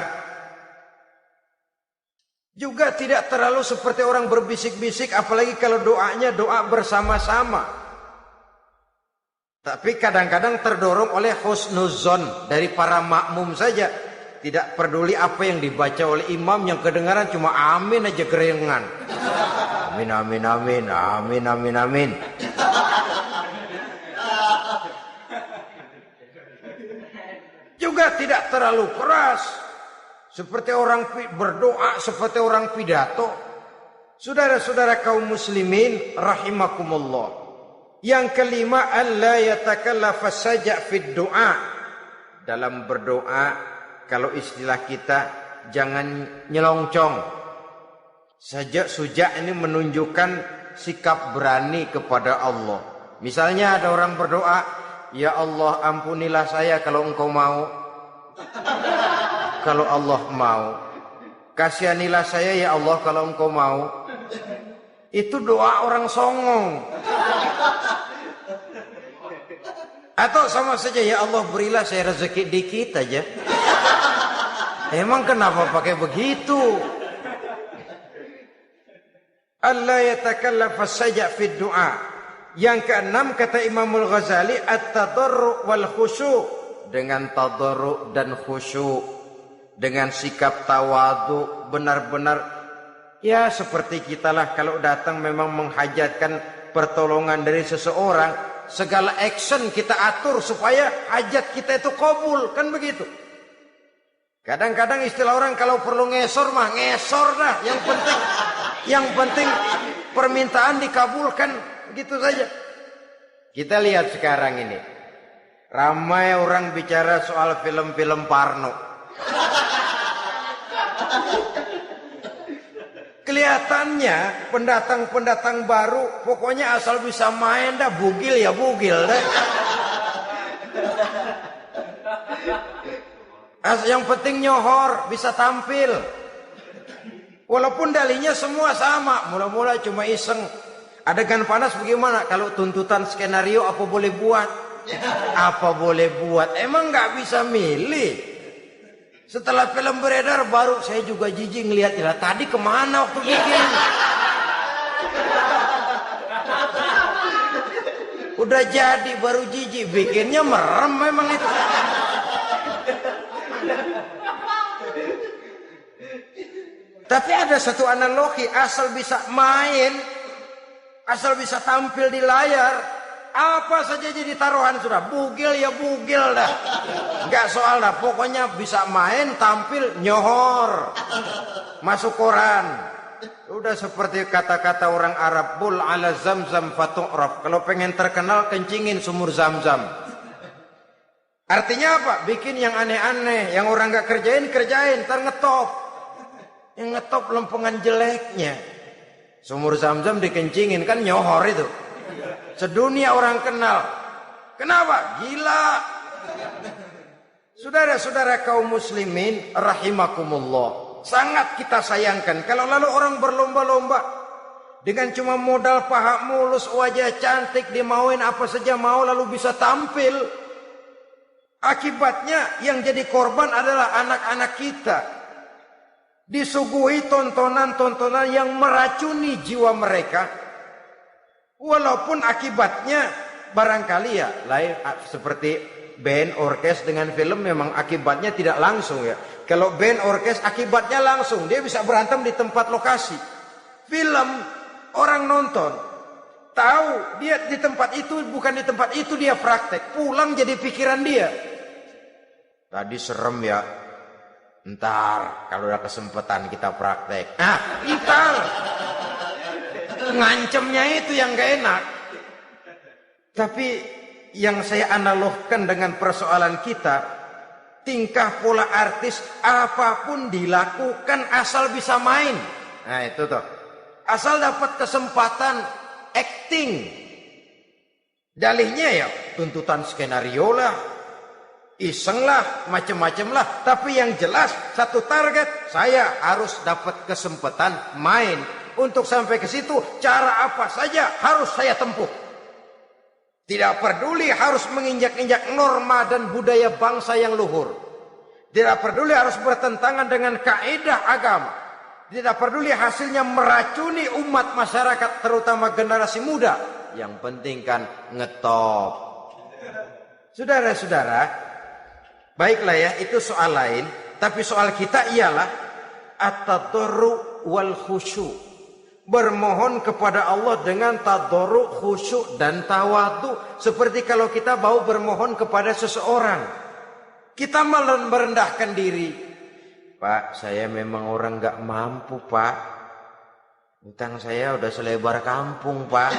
Juga tidak terlalu seperti orang berbisik-bisik, apalagi kalau doanya doa bersama-sama. Tapi kadang-kadang terdorong oleh husnuzon dari para makmum saja. Tidak peduli apa yang dibaca oleh imam, yang kedengaran cuma amin aja gerengan. Amin, amin, amin, amin, amin, amin. Juga tidak terlalu keras. Seperti orang berdoa, seperti orang pidato. Saudara-saudara kaum muslimin rahimakumullah. Yang kelima, alla yatakallafa saja' fid du'a. Dalam berdoa, kalau istilah kita, jangan nyelongcong. Saja' suja' ini menunjukkan sikap berani kepada Allah. Misalnya ada orang berdoa, ya Allah ampunilah saya kalau engkau mau. Kalau Allah mau. Kasihanilah saya ya Allah kalau engkau mau. Itu doa orang songong. Atau sama saja, ya Allah berilah saya rezeki dikit aja. Emang kenapa pakai begitu? Allah yatakallafa saja' fid du'a. Yang keenam kata Imamul Ghazali, at-tadarru' wal khusyu'. Dengan tadarru' dan khusyuk, dengan sikap tawadu, benar-benar ya seperti kita lah kalau datang memang menghajatkan pertolongan dari seseorang, segala action kita atur supaya hajat kita itu kabul, kan begitu. Kadang-kadang istilah orang kalau perlu ngesor mah ngesor dah, yang penting permintaan dikabulkan, begitu saja. Kita lihat sekarang ini, ramai orang bicara soal film-film Parno. Kelihatannya pendatang-pendatang baru pokoknya asal bisa main dah, bugil ya bugil dah. Yang penting nyohor, bisa tampil. Walaupun dalihnya semua sama, mula-mula cuma iseng. Adegan panas bagaimana? Kalau tuntutan skenario apa boleh buat? Apa boleh buat? Emang nggak bisa milih. Setelah film beredar baru saya juga jijik ngelihat, ya tadi kemana waktu bikin? Udah jadi baru jijik, bikinnya merem memang itu. Tapi ada satu analogi, asal bisa main, asal bisa tampil di layar, apa saja jadi taruhan sudah. Bugil ya bugil dah. Enggak soal dah, pokoknya bisa main, tampil, nyohor. Masuk koran. Udah seperti kata-kata orang Arab, bul ala zamzam fatu'raf. Kalau pengen terkenal, kencingin sumur Zamzam. Artinya apa? Bikin yang aneh-aneh, yang orang enggak kerjain, ntar ngetop. Yang ngetop lempengan jeleknya. Sumur Zamzam dikencingin, kan nyohor itu. Sedunia orang kenal. Kenapa? Gila. Saudara-saudara kaum muslimin rahimakumullah, sangat kita sayangkan kalau lalu orang berlomba-lomba dengan cuma modal paha mulus, wajah cantik, dimauin apa saja mau, lalu bisa tampil. Akibatnya yang jadi korban adalah anak-anak kita. Disuguhi tontonan-tontonan yang meracuni jiwa mereka. Walaupun akibatnya barangkali ya lain, seperti band orkes dengan film memang akibatnya tidak langsung ya. Kalau band orkes akibatnya langsung, dia bisa berantem di tempat lokasi. Film orang nonton tahu dia di tempat itu, bukan di tempat itu dia praktek, pulang jadi pikiran dia. Tadi serem ya, ntar kalau udah kesempatan kita praktek. Ntar ngancemnya itu yang gak enak. Tapi yang saya analogkan dengan persoalan kita, tingkah pola artis apapun dilakukan asal bisa main. Nah itu tuh, asal dapat kesempatan acting. Dalihnya ya tuntutan skenario lah, iseng lah, macem-macem lah. Tapi yang jelas satu target, saya harus dapat kesempatan main. Untuk sampai ke situ, cara apa saja harus saya tempuh. Tidak peduli harus menginjak-injak norma dan budaya bangsa yang luhur. Tidak peduli harus bertentangan dengan kaidah agama. Tidak peduli hasilnya meracuni umat masyarakat, terutama generasi muda. Yang penting kan ngetop. Saudara-saudara, baiklah ya, itu soal lain. Tapi soal kita ialah at-tadarru wal khusyu'. Bermohon kepada Allah dengan tadarru', khusyuk dan tawadu. Seperti kalau kita mau bermohon kepada seseorang, kita merendahkan diri. Pak, saya memang orang gak mampu, Pak. Utang saya udah selebar kampung, Pak.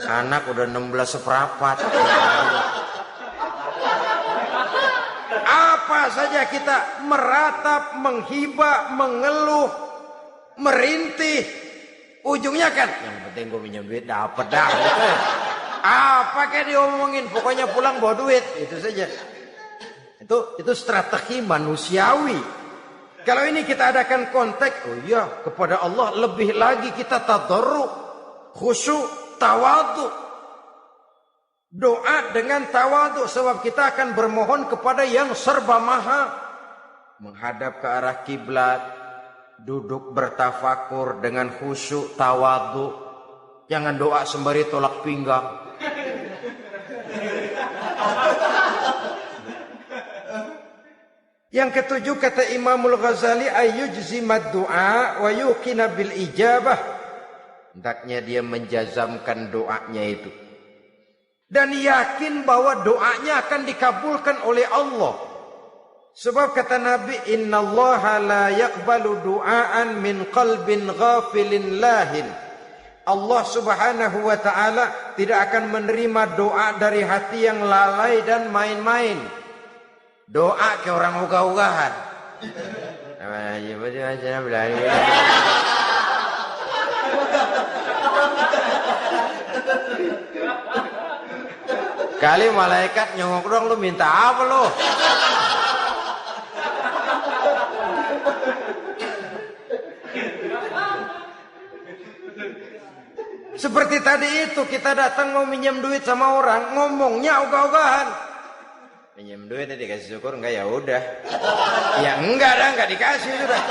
Anak udah 16 seperempat. Apa saja kita meratap, menghibah, mengeluh, merintih, ujungnya kan yang penting gue minjem duit dapat dah gitu. Apa kayak diomongin, pokoknya pulang bawa duit, itu saja. Itu strategi manusiawi. Kalau ini kita adakan konteks, oh iya, kepada Allah lebih lagi kita tadarruk, khusyuk, tawadhu. Doa dengan tawadhu, sebab kita akan bermohon kepada yang serba maha. Menghadap ke arah kiblat, duduk bertafakur dengan khusyuk, tawadhu. Jangan doa sembari tolak pinggang. Yang ketujuh kata Imamul Ghazali, ayyujzimad du'a wa yuqina bil ijabah. Hendaknya dia menjazamkan doanya itu dan yakin bahwa doanya akan dikabulkan oleh Allah. Sebab kata Nabi, innallaha la yaqbalu du'aan min qalbin ghafilin lahin. Allah Subhanahu wa ta'ala tidak akan menerima doa dari hati yang lalai dan main-main. Doa ke orang ugah-ugahan. Kali malaikat nyongok dong, lu minta apa lu? Seperti tadi itu, kita datang mau minjem duit sama orang, ngomongnya ogah-ogahan. Minjem duit dikasih syukur enggak, ya udah. Ya enggak dah, enggak dikasih sudah.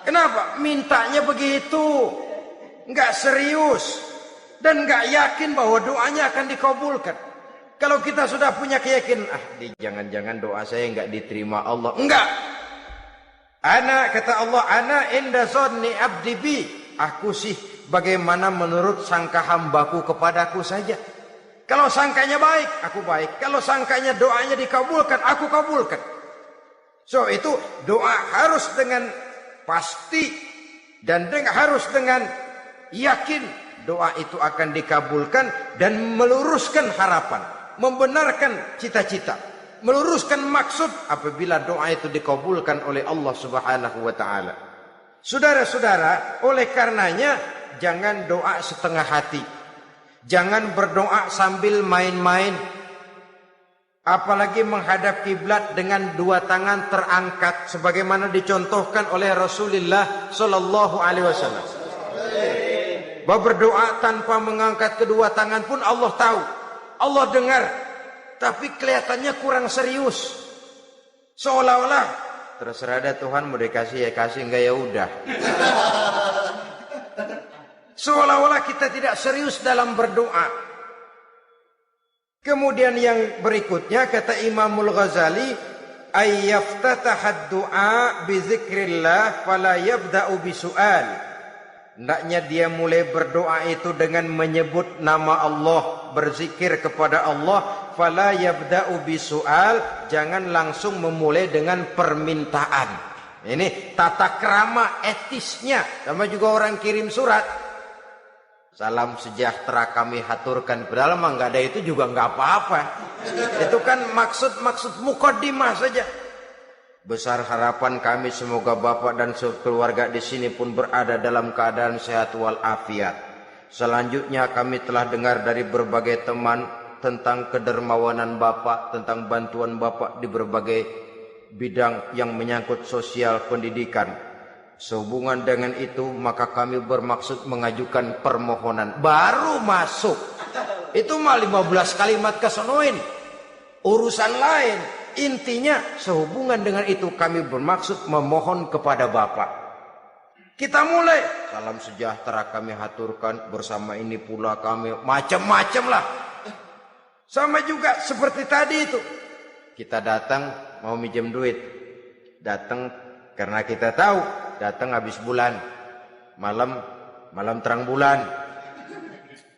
Kenapa? Mintanya begitu. Enggak serius dan enggak yakin bahwa doanya akan dikabulkan. Kalau kita sudah punya keyakinan, jangan-jangan doa saya enggak diterima Allah. Enggak. Kata Allah, ana inda zonni abdi bi. Aku sih bagaimana menurut sangka hambaku kepadaku saja. Kalau sangkanya baik, aku baik. Kalau sangkanya doanya dikabulkan, aku kabulkan. So itu doa harus dengan pasti dan harus dengan yakin doa itu akan dikabulkan dan meluruskan harapan, membenarkan cita-cita, meluruskan maksud apabila doa itu dikabulkan oleh Allah Subhanahu wa taala. Saudara-saudara, oleh karenanya jangan doa setengah hati. Jangan berdoa sambil main-main. Apalagi menghadap kiblat dengan dua tangan terangkat sebagaimana dicontohkan oleh Rasulullah sallallahu alaihi wasallam. Bahwa berdoa tanpa mengangkat kedua tangan pun Allah tahu. Allah dengar. Tapi kelihatannya kurang serius. Seolah-olah terserah ada Tuhan, mau dikasih ya kasih, enggak ya udah. Seolah-olah kita tidak serius dalam berdoa. Kemudian yang berikutnya kata Imamul Ghazali, ayyaftatahad du'a bi dzikrillah fala yabda'u bi su'al. Hendaknya dia mulai berdoa itu dengan menyebut nama Allah, berzikir kepada Allah. Fala yabda'u bi su'al, jangan langsung memulai dengan permintaan. Ini tata krama etisnya. Sama juga orang kirim surat, salam sejahtera kami haturkan, padahal mah nggak ada itu juga nggak apa-apa. Itu kan maksud mukaddimah saja. Besar harapan kami semoga Bapak dan keluarga di sini pun berada dalam keadaan sehat walafiat. Selanjutnya kami telah dengar dari berbagai teman tentang kedermawanan Bapak, tentang bantuan Bapak di berbagai bidang yang menyangkut sosial pendidikan. Sehubungan dengan itu maka kami bermaksud mengajukan permohonan. Baru masuk itu mah 15 kalimat kesonoin, urusan lain. Intinya sehubungan dengan itu kami bermaksud memohon kepada Bapak. Kita mulai, salam sejahtera kami haturkan, bersama ini pula kami, macam-macam lah. Sama juga seperti tadi itu, kita datang mau minjem duit, datang karena kita tahu datang habis bulan, malam terang bulan,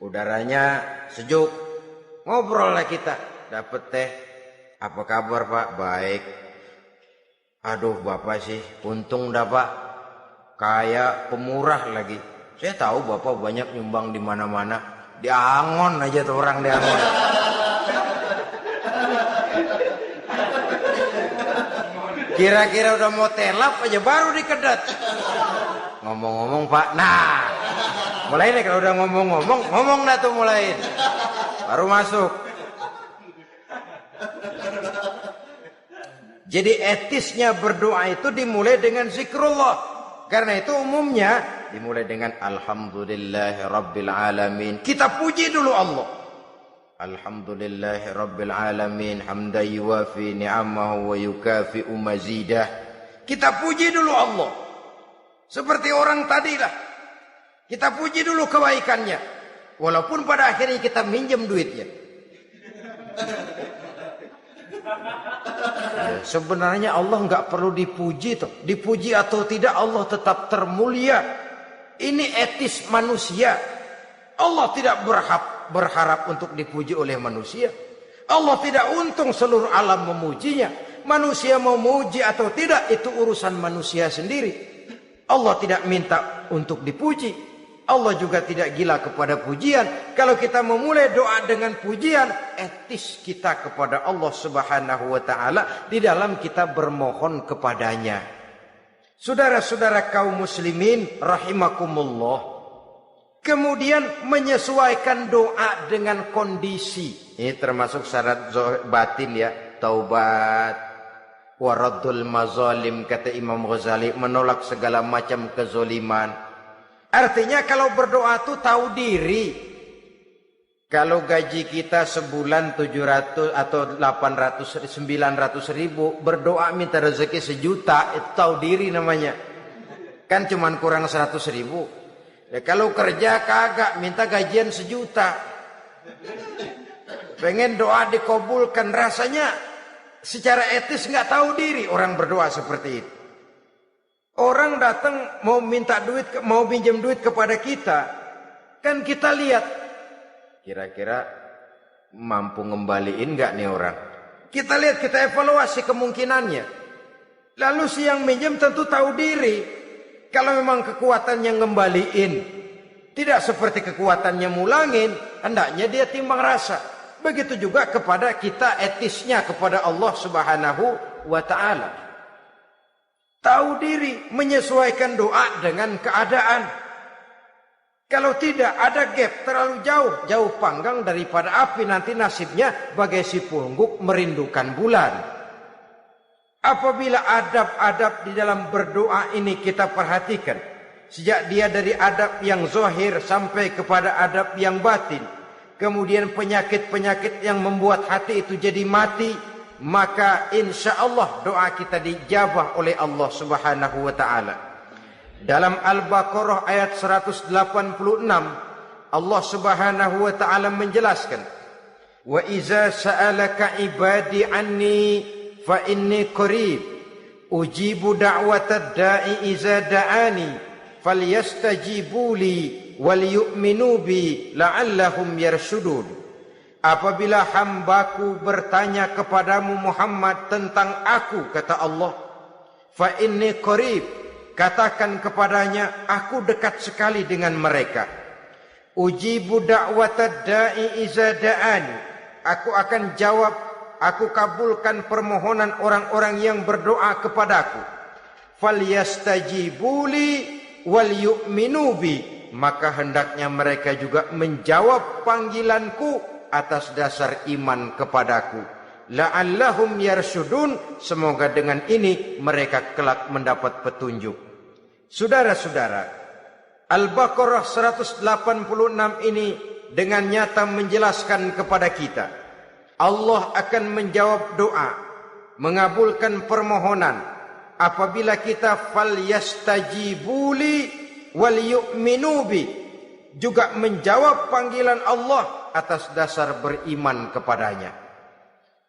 udaranya sejuk, ngobrol lah kita, dapet teh. Apa kabar Pak? Baik. Aduh Bapak sih, untung dah Pak. kaya, pemurah lagi. Saya tahu Bapak banyak nyumbang di mana-mana. Di Angon aja tuh orang di Angon. Kira-kira udah mau telap aja baru dikedat. Ngomong-ngomong Pak, nah mulai nih kalau udah ngomong dah tuh mulai. Baru masuk. Jadi etisnya berdoa itu dimulai dengan zikrullah. Karena itu umumnya dimulai dengan Alhamdulillahi Rabbil Alamin. Kita puji dulu Allah. Alhamdulillahi Rabbil Alamin. Hamdan yuwafi ni'amahu wa yukafi'u mazidah. Kita puji dulu Allah. Seperti orang tadi lah. Kita puji dulu kebaikannya. Walaupun pada akhirnya kita minjem duitnya. Ya, sebenarnya Allah nggak perlu dipuji toh. Dipuji atau tidak Allah tetap termulia. Ini etis manusia. Allah tidak berharap untuk dipuji oleh manusia. Allah tidak untung seluruh alam memujinya. Manusia mau muji atau tidak itu urusan manusia sendiri. Allah tidak minta untuk dipuji. Allah juga tidak gila kepada pujian. Kalau kita memulai doa dengan pujian, etis kita kepada Allah Subhanahu wa taala di dalam kita bermohon kepadanya. Saudara-saudara kaum muslimin rahimakumullah. Kemudian menyesuaikan doa dengan kondisi. Ini termasuk syarat batin ya, taubat. Waraddul mazalim, kata Imam Ghazali, menolak segala macam kezoliman. Artinya kalau berdoa itu tahu diri. Kalau gaji kita sebulan 700 atau 800, 900 ribu, berdoa minta rezeki 1 juta, itu tahu diri namanya. Kan cuman kurang 100 ribu. Ya, kalau kerja kagak, minta gajian 1 juta. Pengen doa dikabulkan, rasanya secara etis nggak tahu diri orang berdoa seperti itu. Orang datang mau minta duit, mau pinjam duit kepada kita, kan kita lihat kira-kira mampu ngembaliin nggak nih orang. Kita lihat, kita evaluasi kemungkinannya. Lalu si yang minjem tentu tahu diri. Kalau memang kekuatannya ngembaliin tidak seperti kekuatannya mulangin, hendaknya dia timbang rasa. Begitu juga kepada kita etisnya kepada Allah Subhanahu wa taala. Tahu diri, menyesuaikan doa dengan keadaan. Kalau tidak ada gap terlalu jauh panggang daripada api, nanti nasibnya bagai si pungguk merindukan bulan. Apabila adab-adab di dalam berdoa ini kita perhatikan, sejak dia dari adab yang zahir sampai kepada adab yang batin, kemudian penyakit-penyakit yang membuat hati itu jadi mati, maka insya Allah doa kita dijabah oleh Allah Subhanahu wa taala. Dalam Al-Baqarah ayat 186 Allah Subhanahu wa taala menjelaskan, wa iza sa'alaka ibadi anni fa inni qarib ujibu da'watad da'i iza da'ani falyastajibu li wal yu'minu bi la'allahum yarshudun. Apabila hambaku bertanya kepadamu Muhammad tentang aku, kata Allah, fa inni qarib, katakan kepadanya aku dekat sekali dengan mereka. Ujibu da'watad da'i iza da'ani, aku akan jawab, aku kabulkan permohonan orang-orang yang berdoa kepadaku. Falyastajibu li wal yu'minu bi, maka hendaknya mereka juga menjawab panggilanku atas dasar iman kepadaku. La'allahum yarshudun, semoga dengan ini mereka kelak mendapat petunjuk. Saudara-saudara, Al-Baqarah 186 ini dengan nyata menjelaskan kepada kita, Allah akan menjawab doa, mengabulkan permohonan apabila kita falyastajibuli wal yu'minu bi, juga menjawab panggilan Allah atas dasar beriman kepadanya.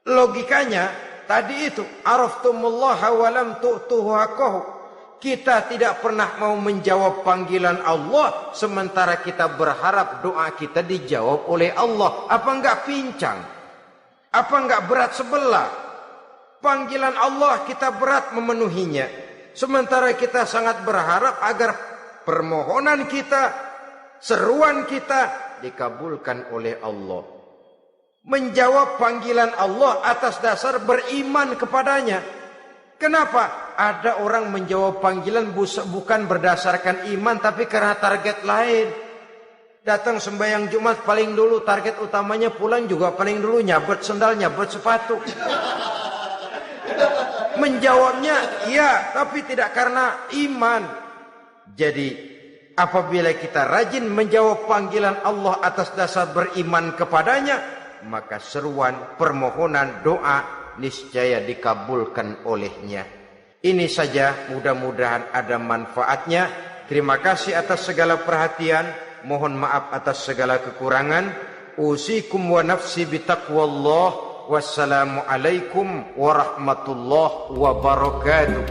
Logikanya tadi itu, araftumullaha wa lam tu'tuhu haqqahu. Kita tidak pernah mau menjawab panggilan Allah sementara kita berharap doa kita dijawab oleh Allah. Apa enggak pincang? Apa enggak berat sebelah? Panggilan Allah kita berat memenuhinya. Sementara kita sangat berharap agar permohonan kita, seruan kita dikabulkan oleh Allah. Menjawab panggilan Allah atas dasar beriman kepadanya. Kenapa? Ada orang menjawab panggilan bukan berdasarkan iman, tapi karena target lain. Datang sembahyang Jumat paling dulu, target utamanya pulang juga paling dulu nyabet sendal, nyabet sepatu. Menjawabnya iya, tapi tidak karena iman. Jadi apabila kita rajin menjawab panggilan Allah atas dasar beriman kepadanya, maka seruan, permohonan, doa niscaya dikabulkan olehnya. Ini saja, mudah-mudahan ada manfaatnya. Terima kasih atas segala perhatian. Mohon maaf atas segala kekurangan. Usikum wa nafsi bitaqwallah. Wassalamu alaikum warahmatullahi wabarakatuh.